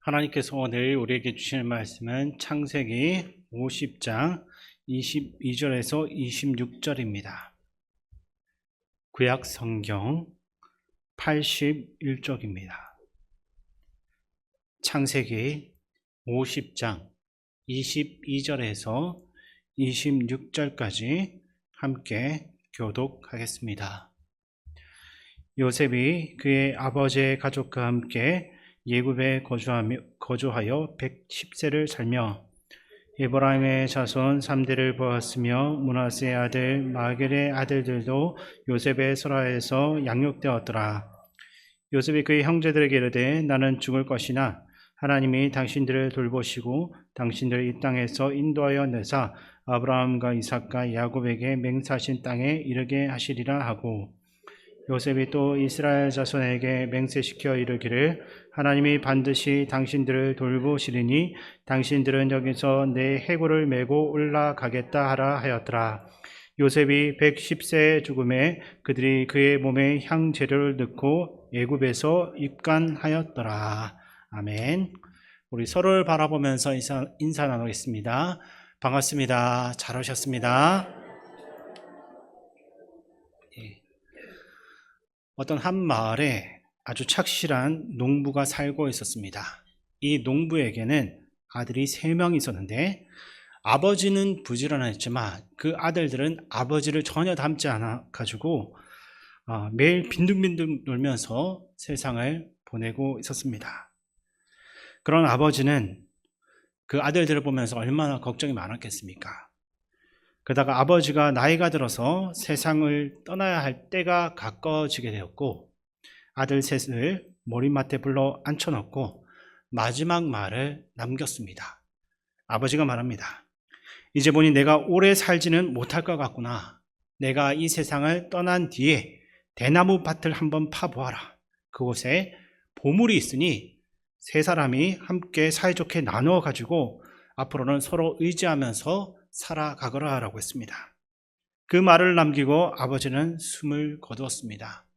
하나님께서 오늘 우리에게 주시는 말씀은 창세기 50장 22절에서 26절입니다. 구약 성경 81쪽입니다. 창세기 50장 22절에서 26절까지 함께 교독하겠습니다. 요셉이 그의 아버지의 가족과 함께 예굽에 거주하여 110세를 살며 에브라임의 자손 3대를 보았으며 므낫세의 아들 마겔의 아들들도 요셉의 설화에서 양육되었더라. 요셉이 그의 형제들에게 이르되 나는 죽을 것이나 하나님이 당신들을 돌보시고 당신들을 이 땅에서 인도하여 내사 아브라함과 이삭과 야곱에게 맹세하신 땅에 이르게 하시리라 하고, 요셉이 또 이스라엘 자손에게 맹세시켜 이르기를 하나님이 반드시 당신들을 돌보시리니 당신들은 여기서 내 해골을 메고 올라가겠다 하라 하였더라. 요셉이 110세에 죽음에 그들이 그의 몸에 향재료를 넣고 애굽에서 입간하였더라. 아멘. 우리 서로를 바라보면서 인사 나누겠습니다. 반갑습니다. 잘 오셨습니다. 어떤 한 마을에 아주 착실한 농부가 살고 있었습니다. 이 농부에게는 아들이 3명 있었는데 아버지는 부지런했지만 그 아들들은 아버지를 전혀 닮지 않아 가지고 매일 빈둥빈둥 놀면서 세상을 보내고 있었습니다. 그런 아버지는 그 아들들을 보면서 얼마나 걱정이 많았겠습니까? 그러다가 아버지가 나이가 들어서 세상을 떠나야 할 때가 가까워지게 되었고 아들 셋을 머리맡에 불러 앉혀놓고 마지막 말을 남겼습니다. 아버지가 말합니다. 이제 보니 내가 오래 살지는 못할 것 같구나. 내가 이 세상을 떠난 뒤에 대나무 밭을 한번 파보아라. 그곳에 보물이 있으니 3사람이 함께 사이좋게 나누어 가지고 앞으로는 서로 의지하면서 살아가거라 라고 했습니다. 그 말을 남기고 아버지는 숨을 거두었습니다.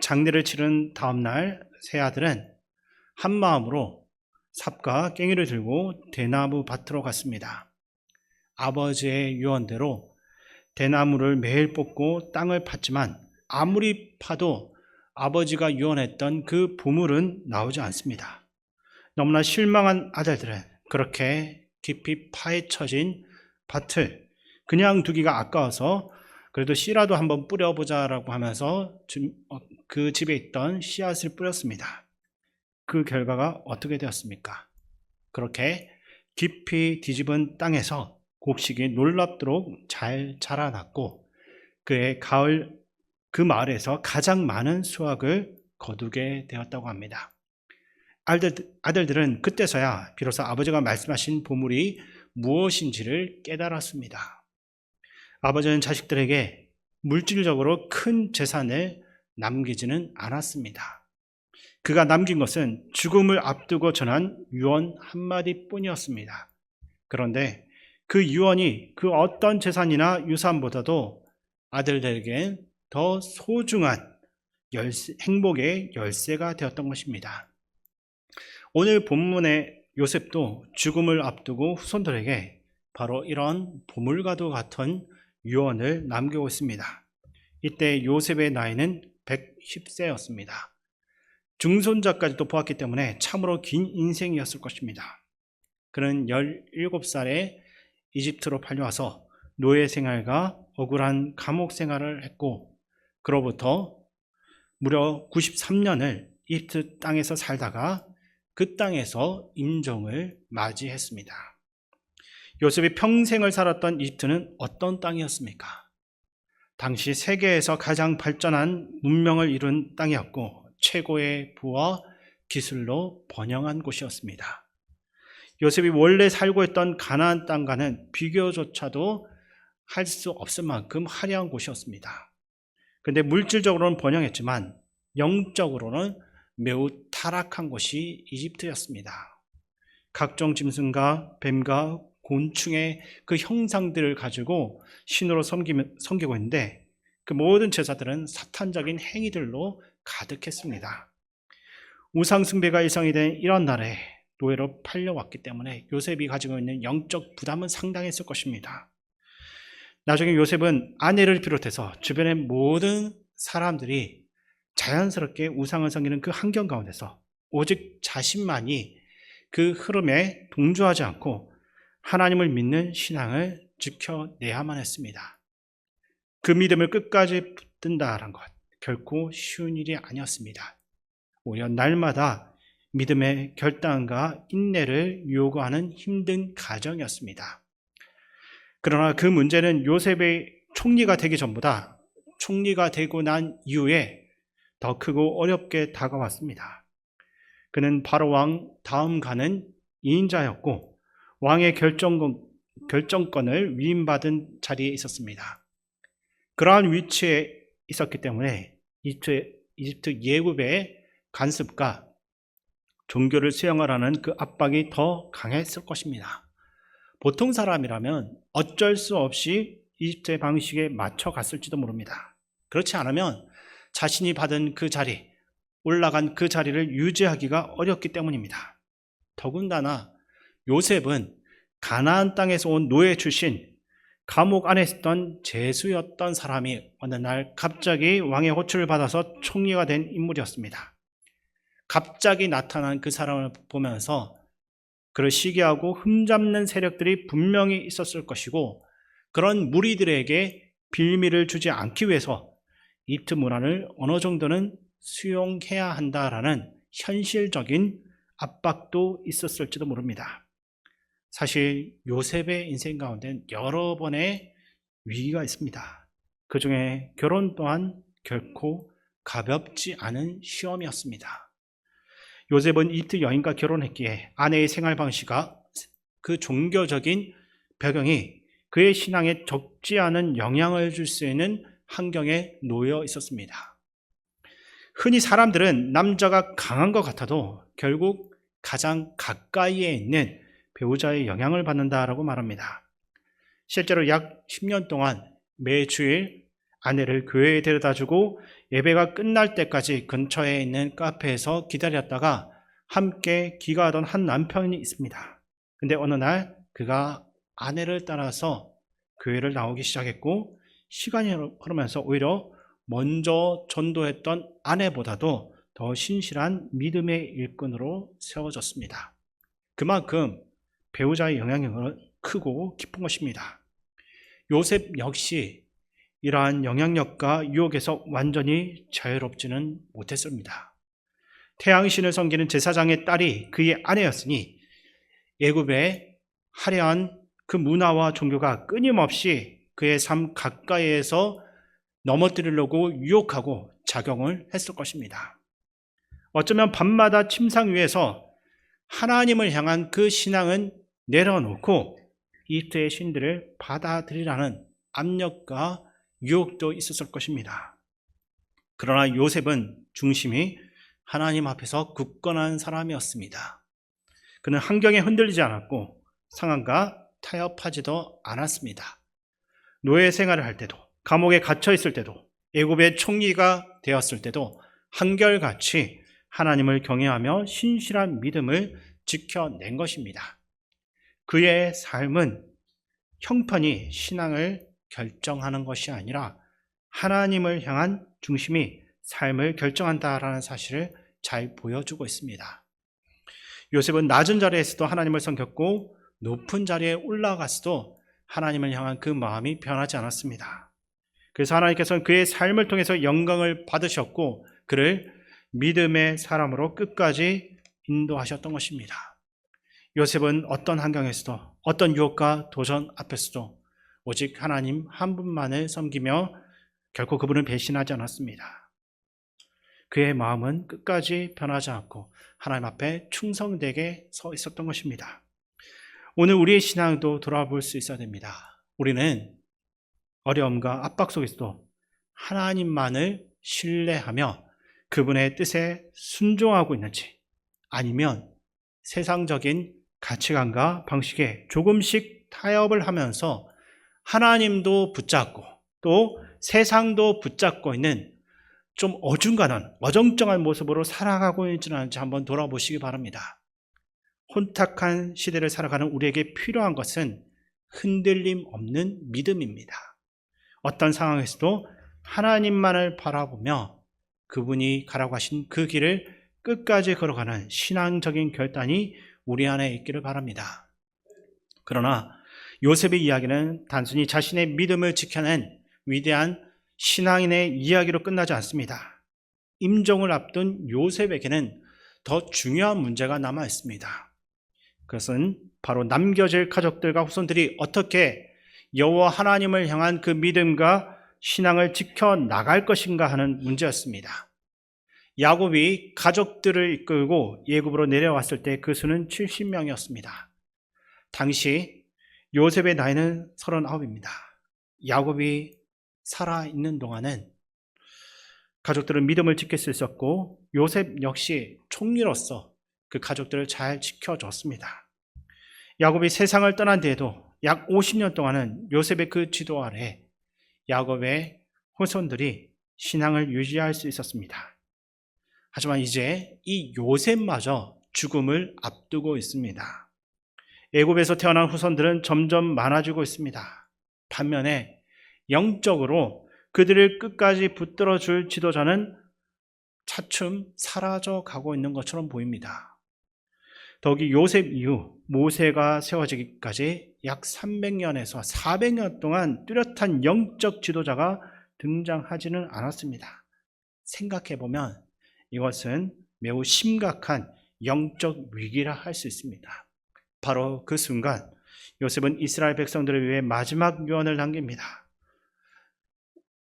장례를 치른 다음날 세 아들은 한 마음으로 삽과 괭이를 들고 대나무 밭으로 갔습니다. 아버지의 유언대로 대나무를 매일 뽑고 땅을 팠지만 아무리 파도 아버지가 유언했던 그 보물은 나오지 않습니다. 너무나 실망한 아들들은 그렇게 깊이 파헤쳐진 밭을 그냥 두기가 아까워서 그래도 씨라도 한번 뿌려보자라고 하면서 그 집에 있던 씨앗을 뿌렸습니다. 그 결과가 어떻게 되었습니까? 그렇게 깊이 뒤집은 땅에서 곡식이 놀랍도록 잘 자라났고 그의 그 마을에서 가장 많은 수확을 거두게 되었다고 합니다. 아들들은 그때서야 비로소 아버지가 말씀하신 보물이 무엇인지를 깨달았습니다. 아버지는 자식들에게 물질적으로 큰 재산을 남기지는 않았습니다. 그가 남긴 것은 죽음을 앞두고 전한 유언 한마디 뿐이었습니다. 그런데 그 유언이 그 어떤 재산이나 유산보다도 아들들에겐 더 소중한 행복의 열쇠가 되었던 것입니다. 오늘 본문의 요셉도 죽음을 앞두고 후손들에게 바로 이런 보물과도 같은 유언을 남기고 있습니다. 이때 요셉의 나이는 110세였습니다. 중손자까지도 보았기 때문에 참으로 긴 인생이었을 것입니다. 그는 17살에 이집트로 팔려와서 노예 생활과 억울한 감옥 생활을 했고 그로부터 무려 93년을 이집트 땅에서 살다가 그 땅에서 임종을 맞이했습니다. 요셉이 평생을 살았던 이집트는 어떤 땅이었습니까? 당시 세계에서 가장 발전한 문명을 이룬 땅이었고 최고의 부와 기술로 번영한 곳이었습니다. 요셉이 원래 살고 있던 가나안 땅과는 비교조차도 할 수 없을 만큼 화려한 곳이었습니다. 그런데 물질적으로는 번영했지만 영적으로는 매우 타락한 곳이 이집트였습니다. 각종 짐승과 뱀과 곤충의 그 형상들을 가지고 신으로 섬기고 있는데 그 모든 제사들은 사탄적인 행위들로 가득했습니다. 우상숭배가 일상이 된 이런 날에 노예로 팔려왔기 때문에 요셉이 가지고 있는 영적 부담은 상당했을 것입니다. 나중에 요셉은 아내를 비롯해서 주변의 모든 사람들이 자연스럽게 우상을 섬기는 그 환경 가운데서 오직 자신만이 그 흐름에 동조하지 않고 하나님을 믿는 신앙을 지켜내야만 했습니다. 그 믿음을 끝까지 붙든다는 것 결코 쉬운 일이 아니었습니다. 오히려 날마다 믿음의 결단과 인내를 요구하는 힘든 과정이었습니다. 그러나 그 문제는 요셉의 총리가 되기 전보다 총리가 되고 난 이후에 더 크고 어렵게 다가왔습니다. 그는 바로 왕 다음 가는 2인자였고 왕의 결정권을 위임받은 자리에 있었습니다. 그러한 위치에 있었기 때문에 이집트 예굽의 간섭과 종교를 수용하라는 그 압박이 더 강했을 것입니다. 보통 사람이라면 어쩔 수 없이 이집트의 방식에 맞춰 갔을지도 모릅니다. 그렇지 않으면 자신이 받은 그 자리, 올라간 그 자리를 유지하기가 어렵기 때문입니다. 더군다나 요셉은 가나안 땅에서 온 노예 출신, 감옥 안에 있었던 죄수였던 사람이 어느 날 갑자기 왕의 호출을 받아서 총리가 된 인물이었습니다. 갑자기 나타난 그 사람을 보면서 그를 시기하고 흠잡는 세력들이 분명히 있었을 것이고 그런 무리들에게 빌미를 주지 않기 위해서 이집트 문화를 어느 정도는 수용해야 한다라는 현실적인 압박도 있었을지도 모릅니다. 사실 요셉의 인생 가운데는 여러 번의 위기가 있습니다. 그 중에 결혼 또한 결코 가볍지 않은 시험이었습니다. 요셉은 이집트 여인과 결혼했기에 아내의 생활 방식과 그 종교적인 배경이 그의 신앙에 적지 않은 영향을 줄 수 있는 환경에 놓여 있었습니다. 흔히 사람들은 남자가 강한 것 같아도 결국 가장 가까이에 있는 배우자의 영향을 받는다라고 말합니다. 실제로 약 10년 동안 매주일 아내를 교회에 데려다주고 예배가 끝날 때까지 근처에 있는 카페에서 기다렸다가 함께 귀가하던 한 남편이 있습니다. 근데 어느 날 그가 아내를 따라서 교회를 나오기 시작했고 시간이 흐르면서 오히려 먼저 전도했던 아내보다도 더 신실한 믿음의 일꾼으로 세워졌습니다. 그만큼 배우자의 영향력은 크고 깊은 것입니다. 요셉 역시 이러한 영향력과 유혹에서 완전히 자유롭지는 못했습니다. 태양신을 섬기는 제사장의 딸이 그의 아내였으니 애굽의 화려한 그 문화와 종교가 끊임없이 그의 삶 가까이에서 넘어뜨리려고 유혹하고 작용을 했을 것입니다. 어쩌면 밤마다 침상 위에서 하나님을 향한 그 신앙은 내려놓고 이집트의 신들을 받아들이라는 압력과 유혹도 있었을 것입니다. 그러나 요셉은 중심이 하나님 앞에서 굳건한 사람이었습니다. 그는 환경에 흔들리지 않았고 상황과 타협하지도 않았습니다. 노예 생활을 할 때도, 감옥에 갇혀 있을 때도, 애굽의 총리가 되었을 때도 한결같이 하나님을 경외하며 신실한 믿음을 지켜낸 것입니다. 그의 삶은 형편이 신앙을 결정하는 것이 아니라 하나님을 향한 중심이 삶을 결정한다라는 사실을 잘 보여주고 있습니다. 요셉은 낮은 자리에서도 하나님을 섬겼고 높은 자리에 올라갔어도 하나님을 향한 그 마음이 변하지 않았습니다. 그래서 하나님께서는 그의 삶을 통해서 영광을 받으셨고 그를 믿음의 사람으로 끝까지 인도하셨던 것입니다. 요셉은 어떤 환경에서도 어떤 유혹과 도전 앞에서도 오직 하나님 한 분만을 섬기며 결코 그분을 배신하지 않았습니다. 그의 마음은 끝까지 변하지 않고 하나님 앞에 충성되게 서 있었던 것입니다. 오늘 우리의 신앙도 돌아볼 수 있어야 됩니다. 우리는 어려움과 압박 속에서도 하나님만을 신뢰하며 그분의 뜻에 순종하고 있는지 아니면 세상적인 가치관과 방식에 조금씩 타협을 하면서 하나님도 붙잡고 또 세상도 붙잡고 있는 좀 어중간한, 어정쩡한 모습으로 살아가고 있지는 않은지 한번 돌아보시기 바랍니다. 혼탁한 시대를 살아가는 우리에게 필요한 것은 흔들림 없는 믿음입니다. 어떤 상황에서도 하나님만을 바라보며 그분이 가라고 하신 그 길을 끝까지 걸어가는 신앙적인 결단이 우리 안에 있기를 바랍니다. 그러나 요셉의 이야기는 단순히 자신의 믿음을 지켜낸 위대한 신앙인의 이야기로 끝나지 않습니다. 임종을 앞둔 요셉에게는 더 중요한 문제가 남아 있습니다. 그것은 바로 남겨질 가족들과 후손들이 어떻게 여호와 하나님을 향한 그 믿음과 신앙을 지켜나갈 것인가 하는 문제였습니다. 야곱이 가족들을 이끌고 애굽으로 내려왔을 때 그 수는 70명이었습니다. 당시 요셉의 나이는 39입니다. 야곱이 살아있는 동안은 가족들은 믿음을 지킬 수 있었고 요셉 역시 총리로서 그 가족들을 잘 지켜줬습니다. 야곱이 세상을 떠난 뒤에도 약 50년 동안은 요셉의 그 지도 아래 야곱의 후손들이 신앙을 유지할 수 있었습니다. 하지만 이제 이 요셉마저 죽음을 앞두고 있습니다. 애굽에서 태어난 후손들은 점점 많아지고 있습니다. 반면에 영적으로 그들을 끝까지 붙들어줄 지도자는 차츰 사라져가고 있는 것처럼 보입니다. 더욱이 요셉 이후 모세가 세워지기까지 약 300년에서 400년 동안 뚜렷한 영적 지도자가 등장하지는 않았습니다. 생각해보면 이것은 매우 심각한 영적 위기라 할 수 있습니다. 바로 그 순간 요셉은 이스라엘 백성들을 위해 마지막 유언을 남깁니다.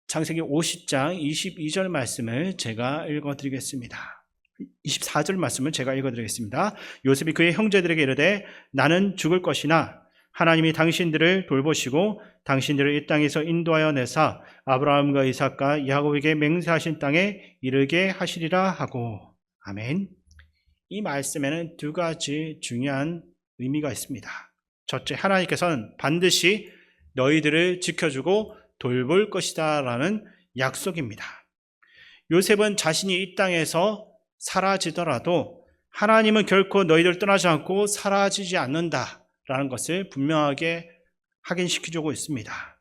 창세기 50장 22절 말씀을 제가 읽어드리겠습니다. 24절 말씀을 제가 읽어드리겠습니다. 요셉이 그의 형제들에게 이르되 나는 죽을 것이나 하나님이 당신들을 돌보시고 당신들을 이 땅에서 인도하여 내사 아브라함과 이삭과 야곱에게 맹세하신 땅에 이르게 하시리라 하고. 아멘. 이 말씀에는 두 가지 중요한 의미가 있습니다. 첫째, 하나님께서는 반드시 너희들을 지켜주고 돌볼 것이다 라는 약속입니다. 요셉은 자신이 이 땅에서 사라지더라도 하나님은 결코 너희들 떠나지 않고 사라지지 않는다 라는 것을 분명하게 확인시켜주고 있습니다.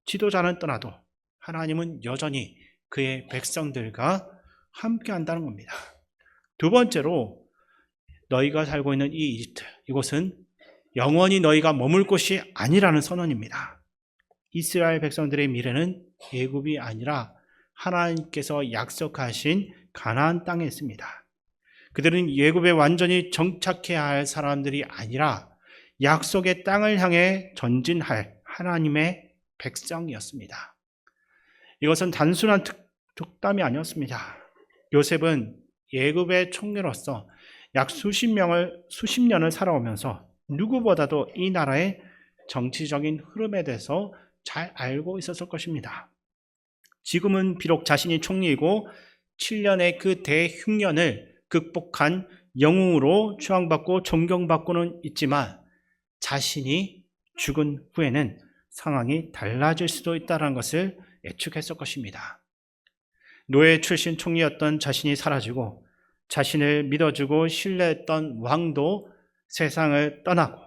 지도자는 떠나도 하나님은 여전히 그의 백성들과 함께 한다는 겁니다. 두 번째로 너희가 살고 있는 이 이집트, 이곳은 영원히 너희가 머물 곳이 아니라는 선언입니다. 이스라엘 백성들의 미래는 애굽이 아니라 하나님께서 약속하신 가나안 땅에 있습니다. 그들은 애굽에 완전히 정착해야 할 사람들이 아니라 약속의 땅을 향해 전진할 하나님의 백성이었습니다. 이것은 단순한 득담이 아니었습니다. 요셉은 애굽의 총리로서 약 수십 년을 살아오면서 누구보다도 이 나라의 정치적인 흐름에 대해서 잘 알고 있었을 것입니다. 지금은 비록 자신이 총리이고 7년의 그 대흉년을 극복한 영웅으로 추앙받고 존경받고는 있지만 자신이 죽은 후에는 상황이 달라질 수도 있다는 것을 예측했을 것입니다. 노예 출신 총리였던 자신이 사라지고 자신을 믿어주고 신뢰했던 왕도 세상을 떠나고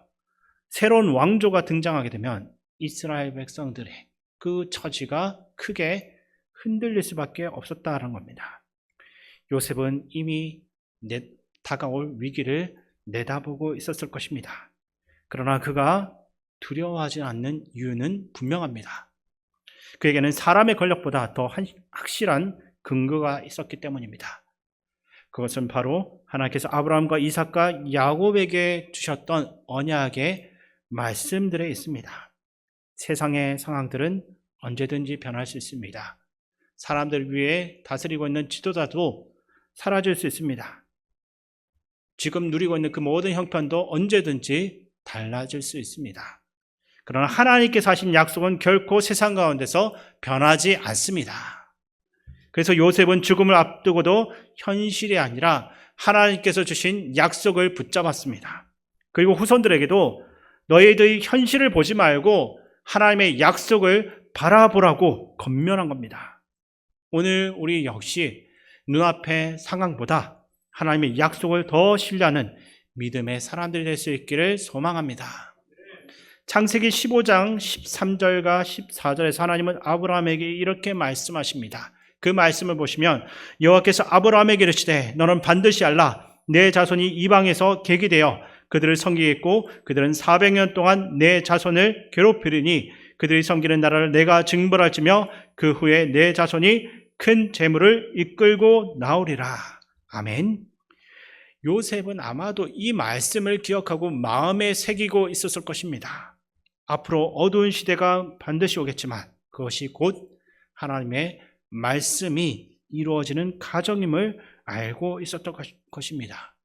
새로운 왕조가 등장하게 되면 이스라엘 백성들의 그 처지가 크게 흔들릴 수밖에 없었다는 겁니다. 요셉은 이미 다가올 위기를 내다보고 있었을 것입니다. 그러나 그가 두려워하지 않는 이유는 분명합니다. 그에게는 사람의 권력보다 더 확실한 근거가 있었기 때문입니다. 그것은 바로 하나님께서 아브라함과 이삭과 야곱에게 주셨던 언약의 말씀들에 있습니다. 세상의 상황들은 언제든지 변할 수 있습니다. 사람들 위에 다스리고 있는 지도자도 사라질 수 있습니다. 지금 누리고 있는 그 모든 형편도 언제든지 달라질 수 있습니다. 그러나 하나님께서 하신 약속은 결코 세상 가운데서 변하지 않습니다. 그래서 요셉은 죽음을 앞두고도 현실이 아니라 하나님께서 주신 약속을 붙잡았습니다. 그리고 후손들에게도 너희들이 현실을 보지 말고 하나님의 약속을 바라보라고 권면한 겁니다. 오늘 우리 역시 눈앞의 상황보다 하나님의 약속을 더 신뢰하는 믿음의 사람들이 될 수 있기를 소망합니다. 창세기 15장 13절과 14절에서 하나님은 아브라함에게 이렇게 말씀하십니다. 그 말씀을 보시면 여호와께서 아브라함에게 이르시되 너는 반드시 알라 내 자손이 이방에서 객이 되어 그들을 섬기겠고 그들은 400년 동안 내 자손을 괴롭히리니 그들이 섬기는 나라를 내가 징벌할지며 그 후에 내 자손이 큰 재물을 이끌고 나오리라. 아멘. 요셉은 아마도 이 말씀을 기억하고 마음에 새기고 있었을 것입니다. 앞으로 어두운 시대가 반드시 오겠지만 그것이 곧 하나님의 말씀이 이루어지는 과정임을 알고 있었던 것입니다.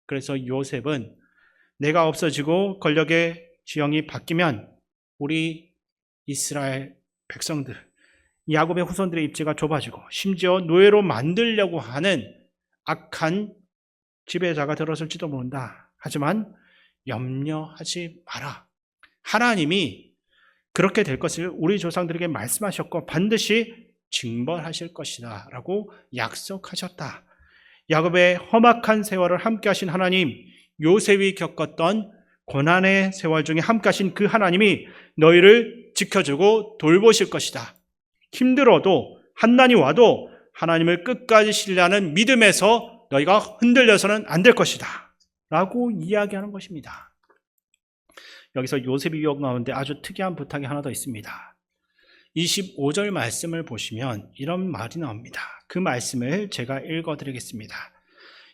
그래서 요셉은 내가 없어지고 권력의 지형이 바뀌면 우리 이스라엘 백성들, 야곱의 후손들의 입지가 좁아지고 심지어 노예로 만들려고 하는 악한 지배자가 들어설지도 모른다. 하지만 염려하지 마라. 하나님이 그렇게 될 것을 우리 조상들에게 말씀하셨고 반드시 징벌하실 것이다 라고 약속하셨다. 야곱의 험악한 세월을 함께 하신 하나님, 요셉이 겪었던 고난의 세월 중에 함께 하신 그 하나님이 너희를 지켜주고 돌보실 것이다. 힘들어도 한난이 와도 하나님을 끝까지 신뢰하는 믿음에서 너희가 흔들려서는 안 될 것이다 라고 이야기하는 것입니다. 여기서 요셉의 유혹 가운데 아주 특이한 부탁이 하나 더 있습니다. 25절 말씀을 보시면 이런 말이 나옵니다. 그 말씀을 제가 읽어드리겠습니다.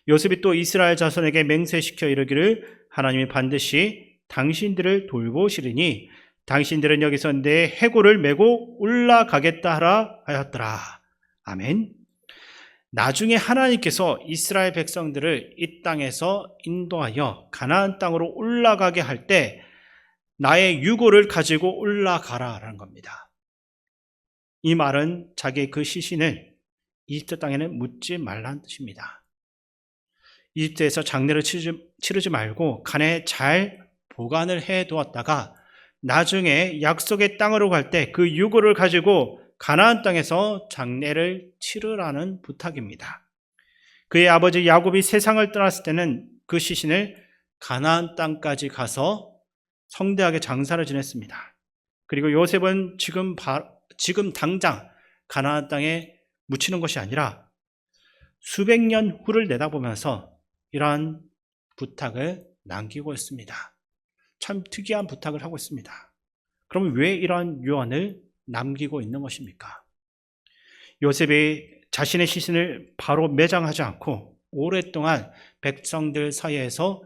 요셉이 또 이스라엘 자손에게 맹세시켜 이르기를 하나님이 반드시 당신들을 돌보시리니 당신들은 여기서 내 해골을 메고 올라가겠다 하라 하였더라. 아멘. 나중에 하나님께서 이스라엘 백성들을 이 땅에서 인도하여 가나안 땅으로 올라가게 할 때 나의 유골을 가지고 올라가라라는 겁니다. 이 말은 자기의 그 시신을 이집트 땅에는 묻지 말라는 뜻입니다. 이집트에서 장례를 치르지 말고 간에 잘 보관을 해두었다가 나중에 약속의 땅으로 갈 때 그 유골을 가지고 가나안 땅에서 장례를 치르라는 부탁입니다. 그의 아버지 야곱이 세상을 떠났을 때는 그 시신을 가나안 땅까지 가서 성대하게 장사를 지냈습니다. 그리고 요셉은 지금 당장 가나안 땅에 묻히는 것이 아니라 수백 년 후를 내다보면서 이러한 부탁을 남기고 있습니다. 참 특이한 부탁을 하고 있습니다. 그럼 왜 이러한 유언을 남기고 있는 것입니까? 요셉이 자신의 시신을 바로 매장하지 않고 오랫동안 백성들 사이에서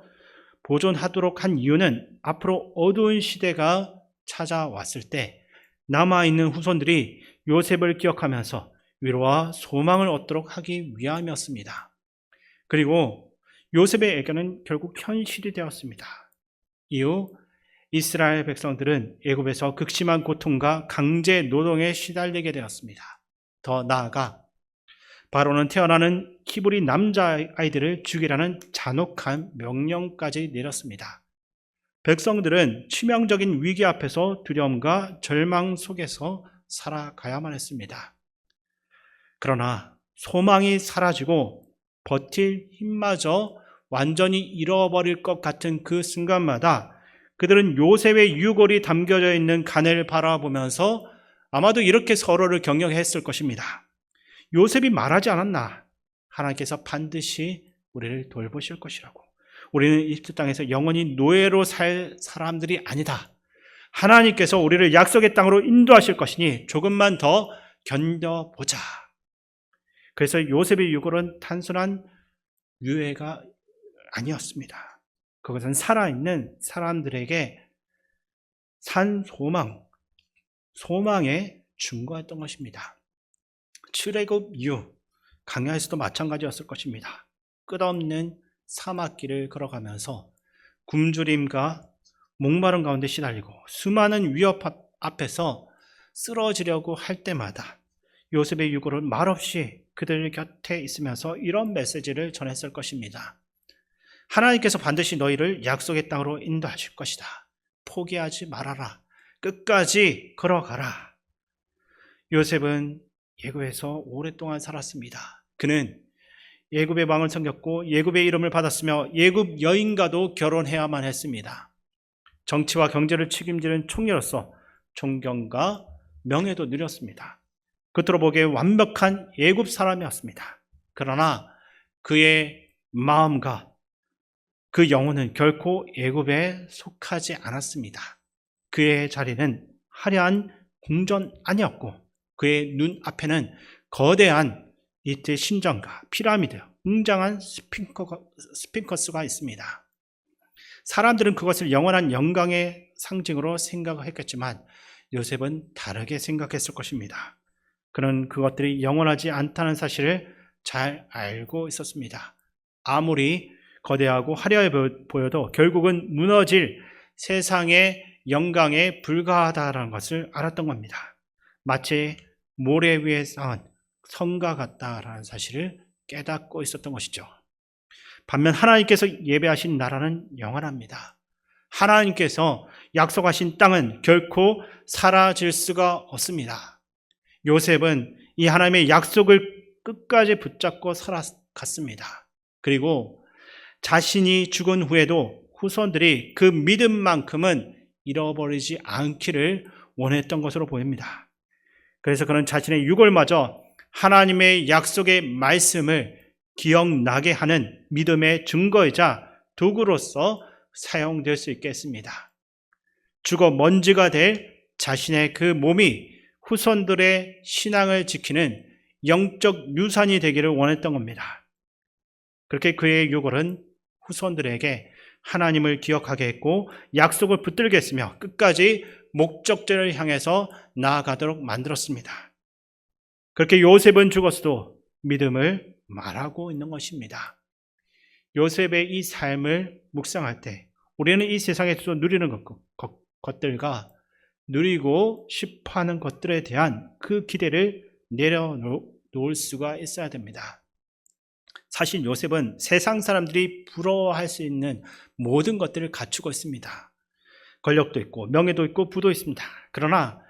보존하도록 한 이유는 앞으로 어두운 시대가 찾아왔을 때 남아있는 후손들이 요셉을 기억하면서 위로와 소망을 얻도록 하기 위함이었습니다. 그리고 요셉의 애교는 결국 현실이 되었습니다. 이후 이스라엘 백성들은 애굽에서 극심한 고통과 강제 노동에 시달리게 되었습니다. 더 나아가 바로는 태어나는 히브리 남자아이들을 죽이라는 잔혹한 명령까지 내렸습니다. 백성들은 치명적인 위기 앞에서 두려움과 절망 속에서 살아가야만 했습니다. 그러나 소망이 사라지고 버틸 힘마저 완전히 잃어버릴 것 같은 그 순간마다 그들은 요셉의 유골이 담겨져 있는 간을 바라보면서 아마도 이렇게 서로를 격려했을 것입니다. 요셉이 말하지 않았나? 하나님께서 반드시 우리를 돌보실 것이라고. 우리는 이집트 땅에서 영원히 노예로 살 사람들이 아니다. 하나님께서 우리를 약속의 땅으로 인도하실 것이니 조금만 더 견뎌보자. 그래서 요셉의 유골은 단순한 유해가 아니었습니다. 그것은 살아있는 사람들에게 산 소망의 증거였던 것입니다. 출애굽 이후 광야에서도 마찬가지였을 것입니다. 끝없는 사막길을 걸어가면서 굶주림과 목마른 가운데 시달리고 수많은 위협 앞에서 쓰러지려고 할 때마다 요셉의 유골은 말없이 그들 곁에 있으면서 이런 메시지를 전했을 것입니다. 하나님께서 반드시 너희를 약속의 땅으로 인도하실 것이다. 포기하지 말아라. 끝까지 걸어가라. 요셉은 애굽에서 오랫동안 살았습니다. 그는 애굽의 왕을 섬겼고 애굽의 이름을 받았으며 애굽 여인과도 결혼해야만 했습니다. 정치와 경제를 책임지는 총리로서 존경과 명예도 누렸습니다. 겉으로 보기에 완벽한 애굽 사람이었습니다. 그러나 그의 마음과 그 영혼은 결코 애굽에 속하지 않았습니다. 그의 자리는 화려한 궁전 아니었고 그의 눈앞에는 거대한 이때 신전과 피라미드, 웅장한 스핑커스가 있습니다. 사람들은 그것을 영원한 영광의 상징으로 생각했겠지만 요셉은 다르게 생각했을 것입니다. 그는 그것들이 영원하지 않다는 사실을 잘 알고 있었습니다. 아무리 거대하고 화려해 보여도 결국은 무너질 세상의 영광에 불과하다는 것을 알았던 겁니다. 마치 모래 위에 쌓은 성과 같다라는 사실을 깨닫고 있었던 것이죠. 반면 하나님께서 예배하신 나라는 영원합니다. 하나님께서 약속하신 땅은 결코 사라질 수가 없습니다. 요셉은 이 하나님의 약속을 끝까지 붙잡고 살아갔습니다. 그리고 자신이 죽은 후에도 후손들이 그 믿음만큼은 잃어버리지 않기를 원했던 것으로 보입니다. 그래서 그는 자신의 유골마저 하나님의 약속의 말씀을 기억나게 하는 믿음의 증거이자 도구로서 사용될 수 있겠습니다. 죽어 먼지가 될 자신의 그 몸이 후손들의 신앙을 지키는 영적 유산이 되기를 원했던 겁니다. 그렇게 그의 유골은 후손들에게 하나님을 기억하게 했고 약속을 붙들게 했으며 끝까지 목적지를 향해서 나아가도록 만들었습니다. 그렇게 요셉은 죽었어도 믿음을 말하고 있는 것입니다. 요셉의 이 삶을 묵상할 때 우리는 이 세상에서 누리는 것들과 누리고 싶어하는 것들에 대한 그 기대를 내려놓을 수가 있어야 됩니다. 사실 요셉은 세상 사람들이 부러워할 수 있는 모든 것들을 갖추고 있습니다. 권력도 있고 명예도 있고 부도 있습니다. 그러나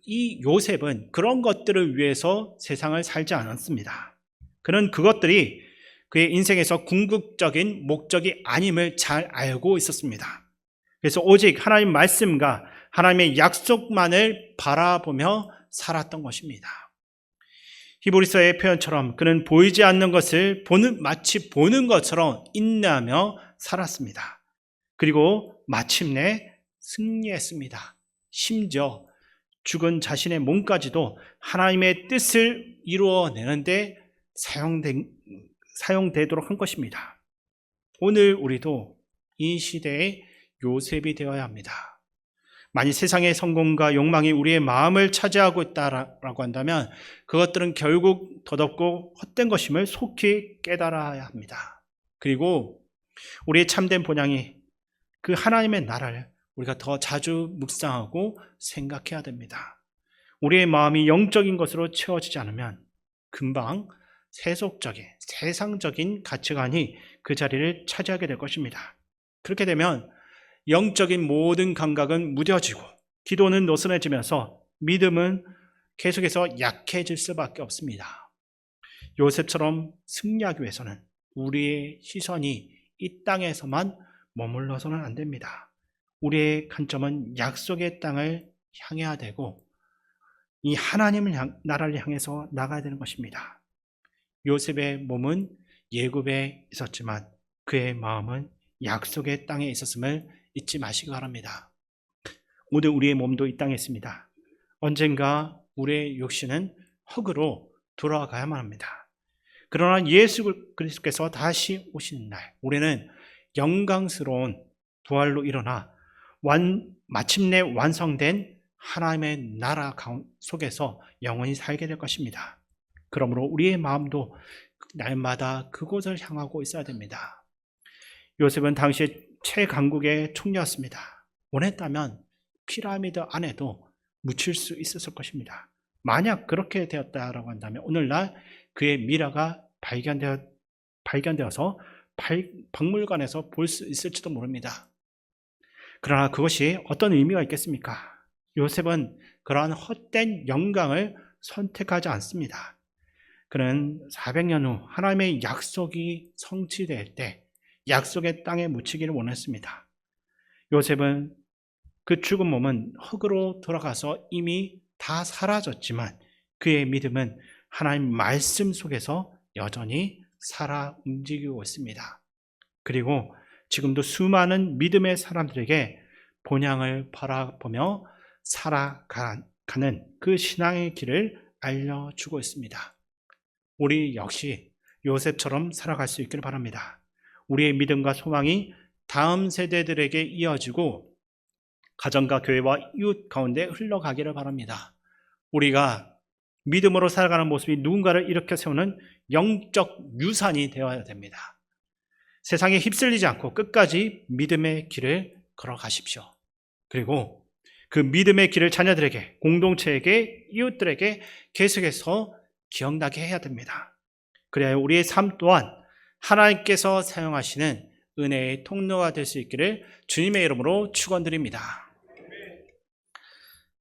이 요셉은 그런 것들을 위해서 세상을 살지 않았습니다. 그는 그것들이 그의 인생에서 궁극적인 목적이 아님을 잘 알고 있었습니다. 그래서 오직 하나님 말씀과 하나님의 약속만을 바라보며 살았던 것입니다. 히브리서의 표현처럼 그는 보이지 않는 것을 마치 보는 것처럼 인내하며 살았습니다. 그리고 마침내 승리했습니다. 심지어 죽은 자신의 몸까지도 하나님의 뜻을 이루어내는데 사용되도록 한 것입니다. 오늘 우리도 이 시대의 요셉이 되어야 합니다. 만약 세상의 성공과 욕망이 우리의 마음을 차지하고 있다라고 한다면 그것들은 결국 덧없고 헛된 것임을 속히 깨달아야 합니다. 그리고 우리의 참된 본향이 그 하나님의 나라를 우리가 더 자주 묵상하고 생각해야 됩니다. 우리의 마음이 영적인 것으로 채워지지 않으면 금방 세상적인 가치관이 그 자리를 차지하게 될 것입니다. 그렇게 되면 영적인 모든 감각은 무뎌지고 기도는 노선해지면서 믿음은 계속해서 약해질 수밖에 없습니다. 요셉처럼 승리하기 위해서는 우리의 시선이 이 땅에서만 머물러서는 안 됩니다. 우리의 관점은 약속의 땅을 향해야 되고 이 하나님을 나라를 향해서 나가야 되는 것입니다. 요셉의 몸은 애굽에 있었지만 그의 마음은 약속의 땅에 있었음을 잊지 마시기 바랍니다. 오늘 우리의 몸도 이 땅에 있습니다. 언젠가 우리의 육신은 흙으로 돌아가야만 합니다. 그러나 예수 그리스도께서 다시 오시는 날 우리는 영광스러운 부활로 일어나 마침내 완성된 하나님의 나라 속에서 영원히 살게 될 것입니다. 그러므로 우리의 마음도 날마다 그곳을 향하고 있어야 됩니다. 요셉은 당시에 최강국의 총리였습니다. 원했다면 피라미드 안에도 묻힐 수 있었을 것입니다. 만약 그렇게 되었다라고 한다면 오늘날 그의 미라가 발견되어서 박물관에서 볼 수 있을지도 모릅니다. 그러나 그것이 어떤 의미가 있겠습니까? 요셉은 그러한 헛된 영광을 선택하지 않습니다. 그는 400년 후 하나님의 약속이 성취될 때 약속의 땅에 묻히기를 원했습니다. 요셉은 그 죽은 몸은 흙으로 돌아가서 이미 다 사라졌지만 그의 믿음은 하나님 말씀 속에서 여전히 살아 움직이고 있습니다. 그리고 지금도 수많은 믿음의 사람들에게 본향을 바라보며 살아가는 그 신앙의 길을 알려주고 있습니다. 우리 역시 요셉처럼 살아갈 수 있기를 바랍니다. 우리의 믿음과 소망이 다음 세대들에게 이어지고 가정과 교회와 이웃 가운데 흘러가기를 바랍니다. 우리가 믿음으로 살아가는 모습이 누군가를 일으켜 세우는 영적 유산이 되어야 됩니다. 세상에 휩쓸리지 않고 끝까지 믿음의 길을 걸어가십시오. 그리고 그 믿음의 길을 자녀들에게, 공동체에게, 이웃들에게 계속해서 기억나게 해야 됩니다. 그래야 우리의 삶 또한 하나님께서 사용하시는 은혜의 통로가 될 수 있기를 주님의 이름으로 축원드립니다.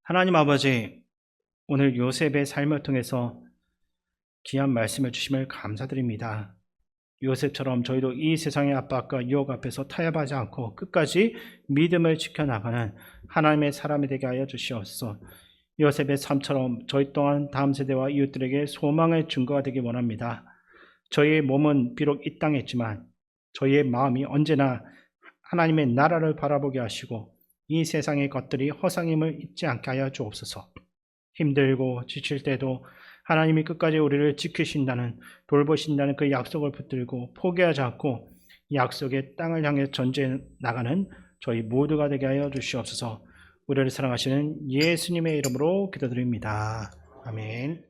하나님 아버지, 오늘 요셉의 삶을 통해서 귀한 말씀을 주심을 감사드립니다. 요셉처럼 저희도 이 세상의 압박과 유혹 앞에서 타협하지 않고 끝까지 믿음을 지켜나가는 하나님의 사람이 되게 하여 주시옵소서. 요셉의 삶처럼 저희 또한 다음 세대와 이웃들에게 소망의 증거가 되기 원합니다. 저희의 몸은 비록 이 땅에 있지만 저희의 마음이 언제나 하나님의 나라를 바라보게 하시고 이 세상의 것들이 허상임을 잊지 않게 하여 주옵소서. 힘들고 지칠 때도 하나님이 끝까지 우리를 지키신다는, 돌보신다는 그 약속을 붙들고 포기하지 않고 약속의 땅을 향해 전진해 나가는 저희 모두가 되게 하여 주시옵소서. 우리를 사랑하시는 예수님의 이름으로 기도드립니다. 아멘.